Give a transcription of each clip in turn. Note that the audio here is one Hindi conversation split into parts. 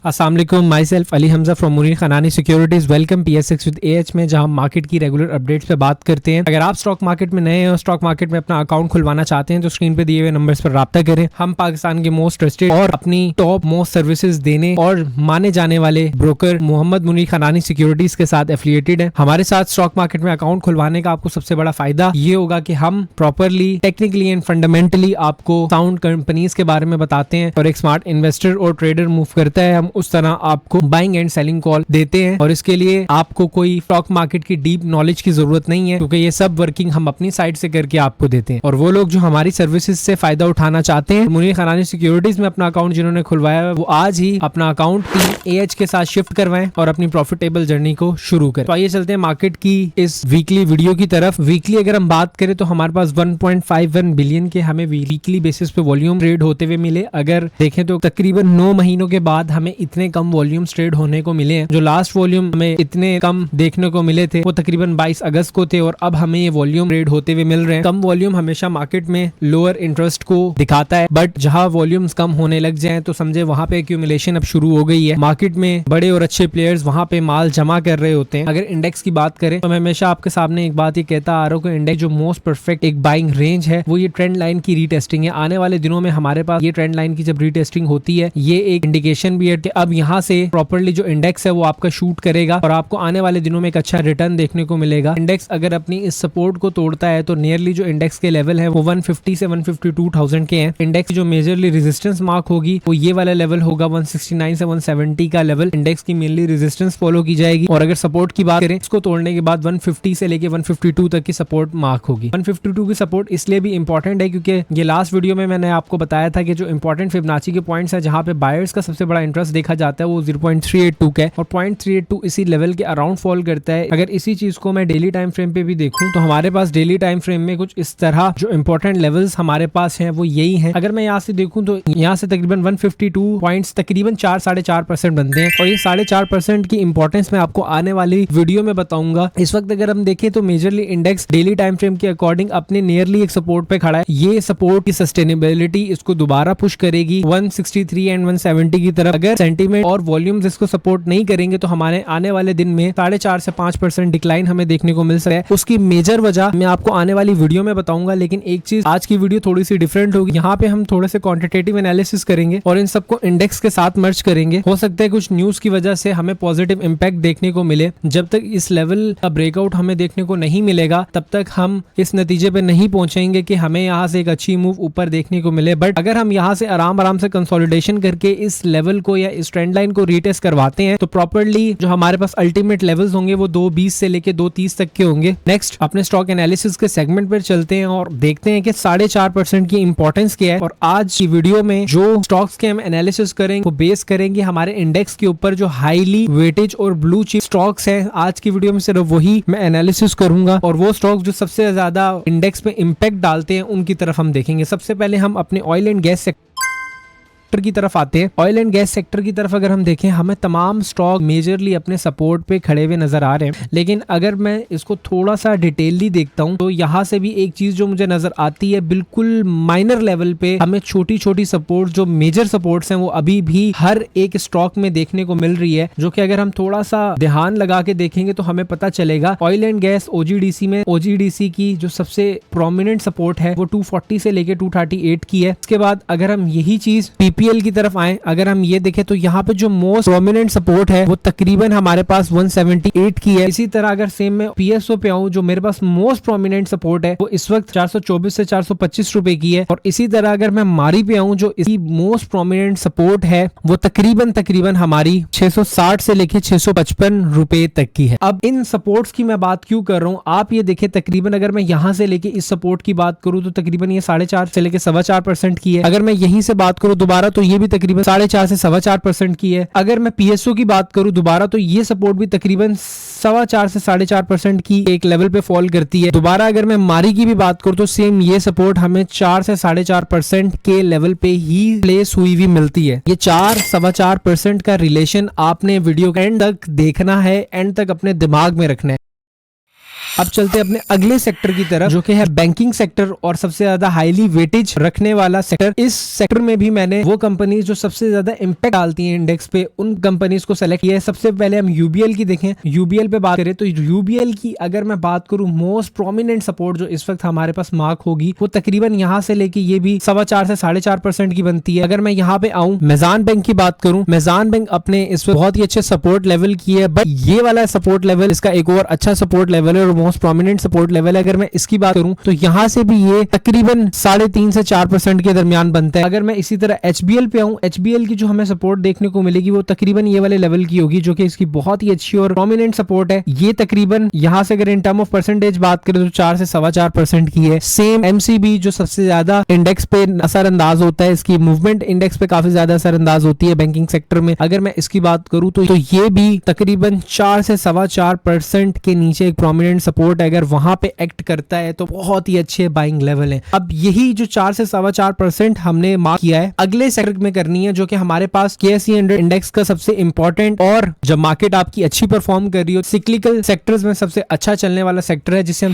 अस्सलाम वालेकुम, myself Ali Hamza from Munir Khanani securities. Welcome PSX with AH में, जहां हम मार्केट की रेगुलर अपडेट्स पे बात करते हैं। अगर आप स्टॉक मार्केट में नए हैं और स्टॉक मार्केट में अपना अकाउंट खुलवाना चाहते हैं तो स्क्रीन पे दिए हुए नंबर्स पर राब्ता करें। हम पाकिस्तान के मोस्ट ट्रस्टेड और अपनी टॉप मोस्ट सर्विसेज देने और माने जाने वाले ब्रोकर मोहम्मद मुनीर खनानी सिक्योरिटीज के साथ एफिलिएटेड है। हमारे साथ स्टॉक मार्केट में अकाउंट खुलवाने का आपको सबसे बड़ा फायदा ये होगा कि हम प्रॉपरली टेक्निकली एंड फंडामेंटली आपको साउंड कंपनीज के बारे में बताते हैं और एक स्मार्ट इन्वेस्टर और ट्रेडर मूव करता है, हम उस तरह आपको बाइंग एंड सेलिंग कॉल देते हैं। और इसके लिए आपको कोई स्टॉक मार्केट की डीप नॉलेज की जरूरत नहीं है, क्योंकि ये सब वर्किंग हम अपनी साइड से करके आपको देते हैं। और वो लोग जो हमारी सर्विसेज से फायदा उठाना चाहते हैं, मुनीर खनानी सिक्योरिटीज में अपना अकाउंट जिन्होंने खुलवाया है वो आज ही अपना अकाउंट टीम AH के साथ शिफ्ट करवाएं और अपनी प्रॉफिटेबल जर्नी को शुरू करें। तो आइए चलते हैं मार्केट की इस वीकली वीडियो की तरफ। वीकली अगर हम बात करें तो हमारे पास 1.51 बिलियन के हमें वीकली बेसिस पे वॉल्यूम ट्रेड होते हुए मिले। अगर देखें तो तकरीबन 9 महीनों के बाद हमें इतने कम वॉल्यूम ट्रेड होने को मिले हैं। जो लास्ट वॉल्यूम हमें इतने कम देखने को मिले थे वो तकरीबन 22 अगस्त को थे और अब हमें ये वॉल्यूम ट्रेड होते हुए मिल रहे हैं। कम वॉल्यूम हमेशा मार्केट में लोअर इंटरेस्ट को दिखाता है, बट जहां वॉल्यूम्स कम होने लग जाएं तो समझे वहां पे एक्यूमुलेशन अब शुरू हो गई है। मार्केट में बड़े और अच्छे प्लेयर्स वहां पे माल जमा कर रहे होते हैं। अगर इंडेक्स की बात करें तो मैं हमेशा आपके सामने एक बात ये कहता आ रहा हूं कि इंडेक्स जो मोस्ट परफेक्ट एक बाइंग रेंज है वो ये ट्रेंड लाइन की रीटेस्टिंग है। आने वाले दिनों में हमारे पास ये ट्रेंड लाइन की जब रीटेस्टिंग होती है ये एक इंडिकेशन भी है कि अब यहाँ से प्रॉपर्ली जो इंडेक्स है वो आपका शूट करेगा और आपको आने वाले दिनों में एक अच्छा रिटर्न देखने को मिलेगा। इंडेक्स अगर अपनी इस सपोर्ट को तोड़ता है तो नियरली जो इंडेक्स के लेवल है वो 150 से 152,000 के हैं। इंडेक्स जो मेजरली रेजिस्टेंस मार्क होगी वो ये वाला लेवल होगा 169 से 170 का लेवल। इंडेक्स की मेनली रेजिस्टेंस फॉलो की जाएगी और अगर सपोर्ट की बात करें इसको तोड़ने के बाद 150 से लेके 152 तक की सपोर्ट मार्क होगी। 152 की सपोर्ट इसलिए भी इंपॉर्टेंट है क्योंकि ये लास्ट वीडियो में मैंने आपको बताया था कि जो इंपॉर्टेंट फिबोनाची के पॉइंट्स है जहां पे बायर्स का सबसे बड़ा इंटरेस्ट देखा जाता है वो 0.382 का है और 0.382 इसी लेवल के अराउंड फॉल करता है। अगर इसी चीज को मैं डेली टाइम फ्रेम पे भी देखूं तो हमारे पास डेली टाइम फ्रेम में कुछ इस तरह जो इंपॉर्टेंट लेवल्स हमारे पास हैं वो यही हैं। अगर मैं यहाँ से देखूं तो यहाँ से तकरीबन 152 पॉइंट्स तकरीबन 4-4.5% बनते हैं और ये 4.5% की इंपॉर्टेंस मैं आपको आने वाली वीडियो में बताऊंगा। इस वक्त अगर हम देखें तो majorly index daily time frame के अकॉर्डिंग अपने नियरली एक सपोर्ट पे खड़ा है। ये सपोर्ट की सस्टेनेबिलिटी इसको दोबारा पुश करेगी 163 एंड 170 की तरफ। अगर सेंटीमेंट और वॉल्यूम्स इसको सपोर्ट नहीं करेंगे तो हमारे आने वाले दिन में 4.5 से 5% डिक्लाइन हमें देखने को मिल सकता है। उसकी मेजर वजह मैं आपको आने वाली वीडियो में बताऊंगा, लेकिन एक चीज आज की वीडियो थोड़ी सी डिफरेंट होगी। यहाँ पे हम थोड़े से क्वांटिटेटिव एनालिसिस करेंगे और इन सबको इंडेक्स के साथ मर्ज करेंगे। हो सकता है कुछ न्यूज की वजह से हमें पॉजिटिव इंपैक्ट देखने को मिले। जब तक इस लेवल का ब्रेकआउट हमें देखने को नहीं मिलेगा तब तक हम इस नतीजे पे नहीं पहुंचेंगे कि हमें यहाँ से एक अच्छी मूव ऊपर देखने को मिले। बट अगर हम यहाँ से आराम से कंसोलिडेशन करके इस लेवल को या इस ट्रेंड लाइन को रीटेस्ट करवाते हैं तो प्रॉपर्ली जो हमारे पास अल्टीमेट लेवल्स होंगे वो 2.20 से लेके 2.30 तक के होंगे। नेक्स्ट अपने स्टॉक एनालिसिस के सेगमेंट पर चलते हैं और देखते हैं कि 4.5% की इंपॉर्टेंस क्या है। और आज की वीडियो में जो स्टॉक्स के हम एनालिसिस करेंगे वो बेस करेंगे हमारे इंडेक्स के ऊपर जो हाईली वेटेज और ब्लू चिप स्टॉक्स हैं। आज की वीडियो में सिर्फ वही मैं एनालिसिस करूंगा और वो स्टॉक्स जो सबसे ज्यादा इंडेक्स पे इंपैक्ट डालते हैं उनकी तरफ हम देखेंगे। सबसे पहले हम अपने ऑयल एंड गैस की तरफ आते हैं। ऑयल एंड गैस सेक्टर की तरफ अगर हम देखें हमें तमाम स्टॉक मेजरली अपने सपोर्ट पे खड़े हुए नजर आ रहे हैं, लेकिन अगर मैं इसको थोड़ा सा डिटेलली देखता हूं तो यहाँ से भी एक चीज जो मुझे नजर आती है बिल्कुल माइनर लेवल पे हमें छोटी छोटी सपोर्ट जो मेजर सपोर्ट्स हैं वो अभी भी हर एक स्टॉक में देखने को मिल रही है, जो कि अगर हम थोड़ा सा ध्यान लगा के देखेंगे तो हमें पता चलेगा। ऑयल एंड गैस OGDC में OGDC की जो सबसे प्रोमिनेंट सपोर्ट है वो 240 से लेके 238 की है। इसके बाद अगर हम यही चीज PPL की तरफ आए, अगर हम ये देखें तो यहाँ पे जो मोस्ट प्रोमिनेंट सपोर्ट है वो तकरीबन हमारे पास 178 की है। इसी तरह अगर सेम में PSO पे आऊं जो मेरे पास मोस्ट प्रोमिनेंट सपोर्ट है वो इस वक्त 424 से 425 रुपए की है। और इसी तरह अगर मैं मारी पे आऊं जो इसकी मोस्ट प्रोमिनेंट सपोर्ट है वो तकरीबन हमारी 660 से लेके 655 रुपए तक की है। अब इन सपोर्ट्स की मैं बात क्यों कर रहा हूँ, आप ये देखें तकरीबन अगर मैं यहाँ से लेके इस सपोर्ट की बात करूँ तो तकरीबन ये 4.5 से लेके 4.25% की है। अगर मैं यहीं से बात करूँ दोबारा तो ये भी तकरीबन 4.5 से 4.25% की है। अगर मैं PSO की बात करूं दोबारा तो ये सपोर्ट भी तकरीबन 4.25 से 4.5% की एक लेवल पे फॉल करती है। दोबारा अगर मैं मारी की भी बात करूं तो सेम ये सपोर्ट हमें 4 से 4.5% के लेवल पे ही प्लेस हुई भी मिलती है। ये 4-4.25% का रिलेशन आपने वीडियो एंड तक देखना है, एंड तक अपने दिमाग में रखना है। अब चलते हैं अपने अगले सेक्टर की तरफ, जो कि है बैंकिंग सेक्टर और सबसे ज्यादा हाईली वेटेज रखने वाला सेक्टर। इस सेक्टर में भी मैंने वो कंपनीज जो सबसे ज्यादा इंपैक्ट डालती हैं इंडेक्स पे, उन कंपनीज को सेलेक्ट किया है। सबसे पहले हम यूबीएल की देखें। यूबीएल पे बात करें तो यूबीएल की अगर मैं बात करूं, मोस्ट प्रोमिनेंट सपोर्ट जो इस वक्त हमारे पास मार्क होगी वो तकरीबन यहां से लेके ये भी 4.25 से 4.5% की बनती है। अगर मैं यहाँ पे आऊं, मेज़ान बैंक की बात करूं, मेज़ान बैंक अपने इस वक्त बहुत ही अच्छे सपोर्ट लेवल की है, बट ये वाला सपोर्ट लेवल इसका एक और अच्छा सपोर्ट लेवल है और मोस्ट प्रोमिनेंट सपोर्ट लेवल है। अगर मैं इसकी बात करूं तो यहां से भी ये तकरीबन 3.5 से 4% के दरमियान बनता है। अगर मैं इसी तरह एचबीएल पे आऊं, एचबीएल की जो हमें सपोर्ट देखने को मिलेगी वो तकरीबन ये वाले लेवल की होगी, जो कि इसकी बहुत ही अच्छी और प्रोमिनेंट सपोर्ट है। ये तकरीबन यहां से अगर इन टर्म ऑफ परसेंटेज बात करें तो 4 से 4.25% की है। सेम एमसीबी जो सबसे ज्यादा इंडेक्स पे असरअंदाज होता है, इसकी मूवमेंट इंडेक्स पे काफी ज्यादा असरअंदाज होती है बैंकिंग सेक्टर में। अगर मैं इसकी बात करूं तो ये भी तकरीबन 4 से 4.25% के नीचे एक प्रोमिनेंट सपोर्ट है। अगर वहां पे एक्ट करता है तो बहुत ही अच्छे बाइंग लेवल है। अब यही जो 4 से 4.25% हमने मार्क किया है अगले सेक्टर में करनी है, जो कि हमारे पास KSE 100 इंडेक्स का सबसे इंपॉर्टेंट और जब मार्केट आपकी अच्छी परफॉर्म कर रही हो सिक्लिकल सेक्टर्स में सबसे अच्छा चलने वाला सेक्टर है, जिसे हम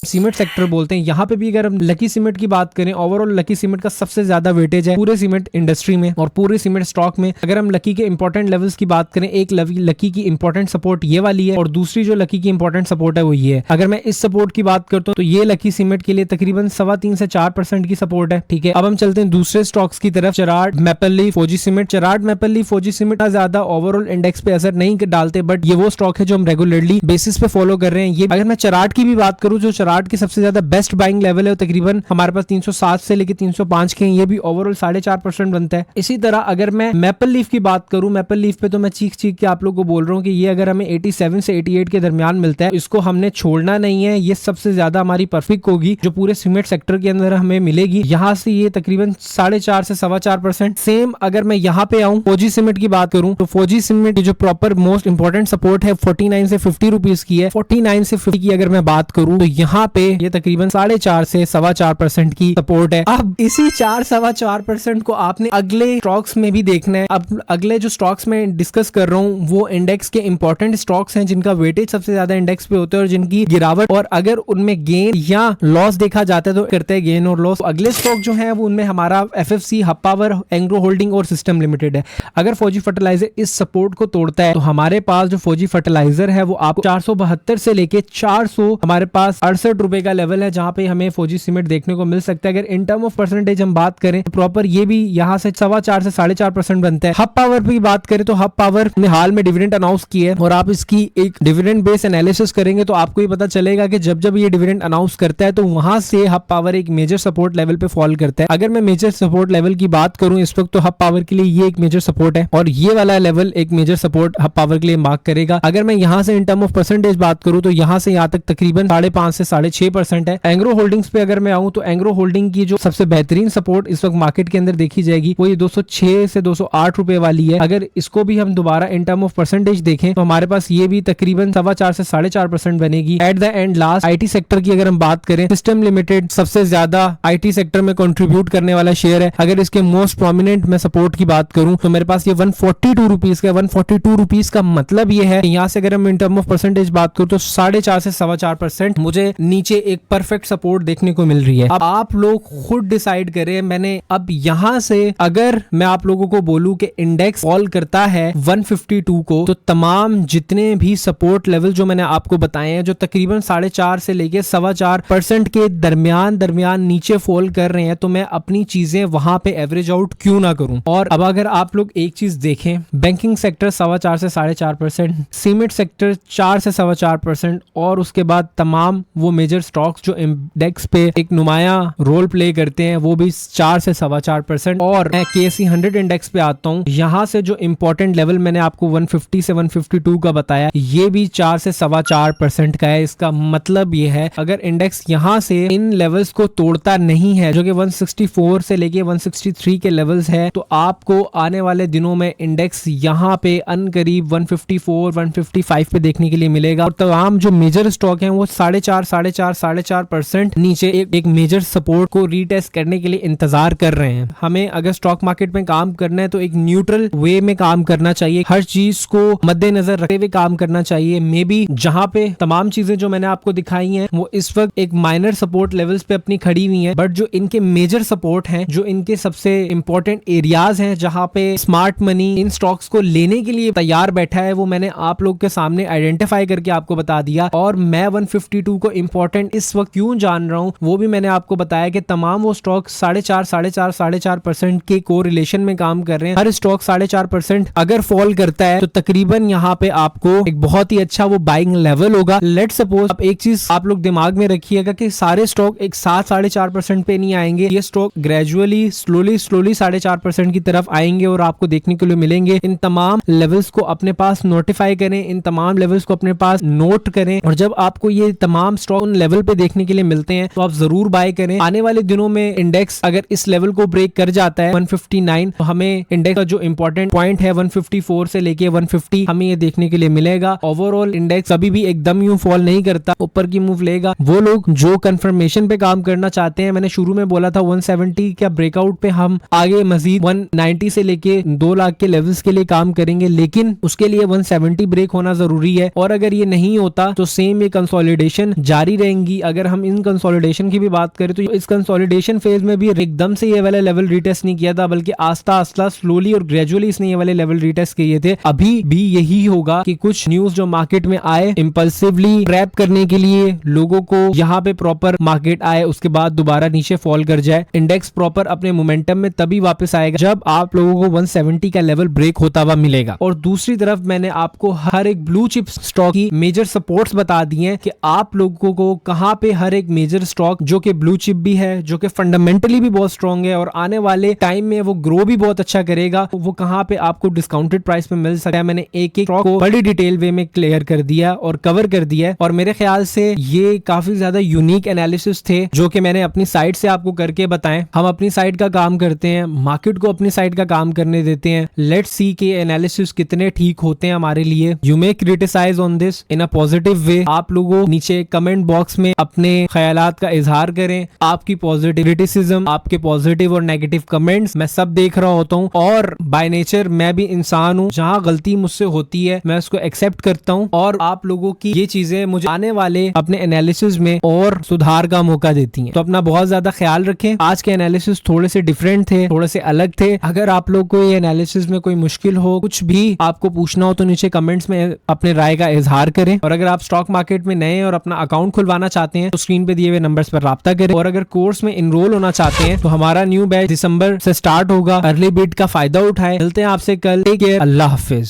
सीमेंट सेक्टर बोलते हैं। यहाँ पे भी अगर हम लकी सीमेंट की बात करें, ओवरऑल लकी सीमेंट का सबसे ज्यादा वेटेज है पूरे सीमेंट इंडस्ट्री में और पूरे सीमेंट स्टॉक में। अगर हम लकी के इंपॉर्टेंट लेवल्स की बात करें, एक लकी की इंपॉर्टेंट सपोर्ट ये वाली है और दूसरी जो लकी की इंपॉर्टेंट सपोर्ट है वो ये है। अगर मैं इस सपोर्ट की बात करता हूँ तो ये लकी सीमेंट के लिए तकरीबन 3.25 से 4% की सपोर्ट है। ठीक है, अब हम चलते हैं दूसरे स्टॉक्स की तरफ। चराड, मैपल लीफ, फौजी सीमेंट। चराड, मैपल लीफ, फौजी सीमेंट ज्यादा ओवरऑल इंडेक्स पे असर नहीं डालते, बट ये वो स्टॉक है जो हम रेगुलरली बेसिस पे फॉलो कर रहे हैं। ये अगर मैं चराड की भी बात करूँ, जो चराड की सबसे ज्यादा बेस्ट बाइंग लेवल है तकरीबन हमारे पास 307 से लेके 305 के, ये भी ओवरऑल 4.5% बनता है। इसी तरह अगर मैं मैपल लीफ की बात करूं, मैपल लीफ पे तो मैं चीख के आप लोगों को बोल रहा हूं कि ये अगर हमें 87 से 88 के दरमियान मिलता है, इसको हमने छोड़ना नहीं है। ये सबसे ज्यादा हमारी परफेक्ट होगी जो पूरे सीमेंट सेक्टर के अंदर हमें मिलेगी। यहाँ से ये तकरीबन 4.5 से 4.25%। सेम अगर मैं यहाँ पे आऊं, फौजी सीमेंट की बात करूं तो फौजी सीमेंट की जो प्रॉपर मोस्ट इंपॉर्टेंट सपोर्ट है 49 से 50 रुपीज की है। 49 से 50 की अगर मैं बात करूं तो यहाँ पे ये तकरीबन 4.5 से 4.25% की सपोर्ट है। अब इसी 4-4.25% को आपने अगले स्टॉक्स में भी देखना है। अब अगले जो स्टॉक्स में डिस्कस कर रहा हूँ वो इंडेक्स के इंपॉर्टेंट स्टॉक्स हैं जिनका वेटेज सबसे ज्यादा इंडेक्स पे होता है और जिनकी गिरावट और अगर उनमें गेन या लॉस देखा जाता है तो करते हैं गेन और लॉस। अगले स्टॉक जो है वो उनमें हमारा FFC, hub power, Engro holding और सिस्टम लिमिटेड है। अगर फौजी फर्टिलाइजर इस सपोर्ट को तोड़ता है तो हमारे पास जो फौजी फर्टिलाइजर है वो आपको 472 से लेके 400 हमारे पास 68 रुपए का लेवल है, जहां पे हमें फौजी सीमेंट देखने को मिल सकता है। अगर इन टर्म ऑफ परसेंटेज हम बात करें तो प्रॉपर ये भी यहाँ से 4.25 से 4.5% बनता है। हब पावर की बात करें तो हब पावर ने हाल में डिविडेंड अनाउंस की है और आप इसकी एक डिविडेंड बेस एनालिसिस करेंगे तो आपको ये पता चलेगा कि जब जब ये डिविडेंड अनाउंस करता है तो वहां से हब पावर एक मेजर सपोर्ट लेवल पे फॉल करता है। अगर मैं मेजर सपोर्ट लेवल की बात करूं इस वक्त तो हब पावर के लिए ये एक मेजर सपोर्ट है और ये वाला लेवल एक मेजर सपोर्ट हब पावर के लिए मार्क करेगा। अगर मैं यहाँ से इन टर्म ऑफ परसेंटेज बात करूं तो यहाँ से यहाँ तक तकरीबन 5.5 से 6.5% है। एंग्रो होल्डिंग्स पे अगर मैं आऊं तो एंग्रो होल्डिंग की जो सबसे बेहतरीन सपोर्ट इस वक्त मार्केट के अंदर देखी जाएगी वो ये 206 से 208 रुपए वाली है। अगर इसको भी हम दोबारा इन टर्म ऑफ परसेंटेज देखें तो हमारे पास ये भी तकरीबन 4.25 से 4.5% बनेगी। At the end last IT sector की अगर हम बात करें, सिस्टम लिमिटेड सबसे ज्यादा आईटी सेक्टर में कंट्रीब्यूट करने वाला शेयर है। अगर इसके मोस्ट प्रोमिनेंट में सपोर्ट की बात करूं तो मेरे पास ये 142 रुपीज का 142 रुपीज का मतलब ये है यहाँ से अगर हम इन टर्म ऑफ परसेंटेज बात करूं तो 4.5 से 4.25% मुझे नीचे एक परफेक्ट सपोर्ट देखने को मिल रही है। अब आप लोग खुद डिसाइड करें। मैंने अब यहाँ से अगर मैं आप लोगों को बोलूं कि इंडेक्स फॉल करता है 152 को तो तमाम जितने भी सपोर्ट लेवल जो मैंने आपको बताए हैं जो तकरीबन 4.5 से लेके 4.25% के दरमियान नीचे फॉल कर रहे हैं तो मैं अपनी चीजें वहां पे एवरेज आउट क्यों ना करूं। और अब अगर आप लोग एक चीज देखें, बैंकिंग सेक्टर 4.25 से 4.5%, सीमेंट सेक्टर 4 से 4.25% और उसके बाद तमाम वो मेजर स्टॉक्स जो इंडेक्स पे एक नुमाया रोल प्ले करते हैं वो भी 4 से 4.25%। और मैं KSE 100 इंडेक्स पे आता हूँ, यहाँ से जो इंपॉर्टेंट लेवल मैंने आपको 150 से 152 का बताया ये भी 4 से 4.25% का है। इसका मतलब ये है अगर इंडेक्स यहाँ से इन लेवल्स को तोड़ता नहीं है जो कि 164 से लेके 163 के लेवल्स है तो आपको आने वाले दिनों में इंडेक्स यहाँ पे अनकरीब 154 155 पे देखने के लिए मिलेगा। और तमाम जो मेजर स्टॉक हैं वो 4.5 4.5% नीचे एक मेजर सपोर्ट को रीटेस्ट करने के लिए इंतजार कर रहे हैं। हमें अगर स्टॉक मार्केट में काम करना है तो एक न्यूट्रल वे में काम करना चाहिए, हर चीज को मद्देनजर रखते हुए काम करना चाहिए। मे बी जहां पे तमाम चीजें जो मैंने आपको दिखाई हैं वो इस वक्त एक माइनर सपोर्ट लेवल्स पे अपनी खड़ी हुई हैं, बट जो इनके मेजर सपोर्ट हैं, जो इनके सबसे इंपॉर्टेंट एरियाज हैं जहां पे स्मार्ट मनी इन स्टॉक्स को लेने के लिए तैयार बैठा है, वो मैंने आप लोग के सामने आइडेंटिफाई करके आपको बता दिया। और मैं 152 को इंपॉर्टेंट इस वक्त क्यों जान रहा हूं वो भी मैंने आपको बताया कि तमाम वो स्टॉक 4.5% के कोरिलेशन में काम कर रहे हैं। हर स्टॉक 4.5% अगर फॉल करता है तो तकरीबन यहाँ पे आपको एक बहुत ही अच्छा वो बाइंग लेवल होगा। लेट्स सपोज, अब एक चीज आप लोग दिमाग में रखिएगा कि सारे स्टॉक एक साथ 4.5% पे नहीं आएंगे, ये स्टॉक ग्रेजुअली स्लोली 4.5% की तरफ आएंगे और आपको देखने के लिए मिलेंगे। इन तमाम लेवल्स को अपने पास नोटिफाई करें, इन तमाम लेवल्स को अपने पास नोट करें, और जब आपको ये तमाम स्टॉक उन लेवल पे देखने के लिए मिलते हैं तो आप जरूर बाय करें। आने वाले दिनों में इंडेक्स अगर इस लेवल को ब्रेक कर जाता है 159, तो हमें इंडेक्स का जो इंपॉर्टेंट पॉइंट है 154 से लेके 150 हमें ये देखने के लिए मिलेगा। ओवरऑल इंडेक्स कभी भी एकदम यूं फॉल नहीं करता, ऊपर की मूव लेगा। वो लोग जो कंफर्मेशन पे काम करना चाहते हैं, मैंने शुरू में बोला था 170 का ब्रेकआउट पे हम आगे मजीद 190 से लेके 2 लाख के लेवल्स के लिए काम करेंगे, लेकिन उसके लिए 170 ब्रेक होना जरूरी है। और अगर ये नहीं होता तो सेम ये कंसोलिडेशन जारी रहेंगी। अगर हम इन कंसोलिडेशन की भी बात करें तो इस कंसोलिडेशन फेज में भी एकदम से ये वाला लेवल रीटेस्ट नहीं किया था, बल्कि आस्ता आस्ता स्लोली और ग्रेजुअली इसने ये वाले लेवल रीटेस्ट किए थे। अभी भी यही होगा कि कुछ न्यूज जो मार्केट में आए इंपल्सिवली ट्रैप करने के लिए लोगों को, यहाँ पे प्रॉपर मार्केट आए उसके बाद दोबारा नीचे फॉल कर जाए। इंडेक्स प्रॉपर अपने मोमेंटम में तभी वापस आएगा जब आप लोगों को 170 का लेवल ब्रेक होता हुआ मिलेगा। और दूसरी तरफ मैंने आपको हर एक ब्लू चिप स्टॉक की मेजर सपोर्ट्स बता दिए हैं कि आप लोगों को कहां पे हर एक मेजर स्टॉक जो कि ब्लू चिप भी है, जो कि फंडामेंटली भी बहुत स्ट्रॉन्ग है और आने वाले टाइम में वो ग्रो भी बहुत अच्छा करेगा, वो कहां पे आपको डिस्काउंटेड प्राइस पे मिल सकता है। मैंने एक एक स्टॉक को बड़ी डिटेल वे में क्लियर कर दिया और कवर कर दिया, और मेरे ख्याल से ये काफी ज्यादा यूनिक एनालिसिस थे जो कि मैंने अपनी साइड से आपको करके बताएं। हम अपनी साइड का काम करते हैं, मार्केट को अपनी साइड का काम करने देते हैं। लेट्स सी के एनालिसिस कितने ठीक होते हैं हमारे लिए। You may criticise on this in a positive way. आप लोगों नीचे कमेंट बॉक्स में अपने ख्यालात का इजहार करें। आपकी पॉजिटिव क्रिटिसिज्म, आपके पॉजिटिव और नेगेटिव कमेंट्स मैं सब देख रहा होता हूँ, और बाय नेचर मैं भी इंसान हूँ, जहाँ गलती मुझसे होती है मैं उसको एक्सेप्ट करता हूँ, और आप लोगों की ये चीजें मुझे आने वाले अपने एनालिसिस में और सुधार का मौका देती हैं। तो अपना बहुत ज्यादा ख्याल रखें। आज के एनालिसिस थोड़े से डिफरेंट थे, थोड़े से अलग थे। अगर आप लोग को ये एनालिसिस में कोई मुश्किल हो, कुछ भी आपको पूछना हो, तो नीचे कमेंट्स में अपने राय का इजहार करें। और अगर आप स्टॉक मार्केट में नए और अपना अकाउंट खुलवाना चाहते हैं तो स्क्रीन पे दिए हुए नंबर्स पर राब्ता करें। और अगर कोर्स में इनरोल होना चाहते हैं तो हमारा न्यू बैच दिसंबर से स्टार्ट होगा। अर्ली बिड का फायदा उठाएं। मिलते हैं आपसे कल। टेक केयर, अल्लाह हाफिज।